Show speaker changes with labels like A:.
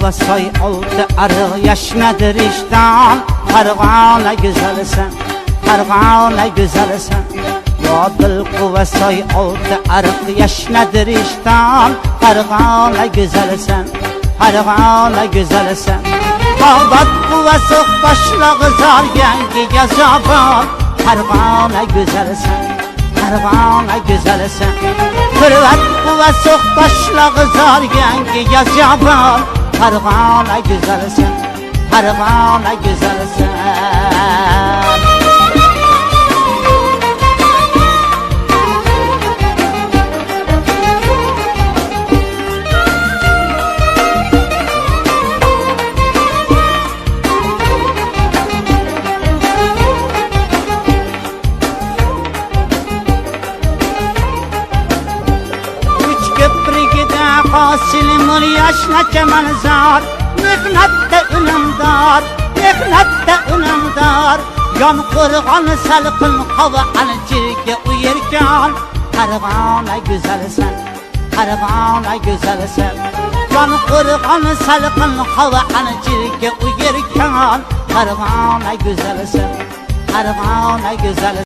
A: kuva soy olti arıq yaşnadır iştan. Farg'ona güzelsen, Farg'ona güzelsen. Vodil kuva soy olti arıq yaşnadır iştan. Farg'ona güzelsen, Farg'ona güzelsen. Bağdat kuva soq başlağı zar yangi yazabon. Farg'ona güzelsen, Farg'ona güzelsen. Hürvet kuva soq başlağı zar yangi yazabon. Farg'ona güzelsen, Farg'ona güzelsen. Hasilimul yaşnaca manzar, mehnatda unumdor, mehnatda unumdor. Yon qo'rg'on salqin havo anchirga uyirgan. Farg'ona güzelsen, Farg'ona güzelsen. Yon qo'rg'on salqin havo anchirga uyirgan. Farg'ona güzelsen, Farg'ona güzelsen.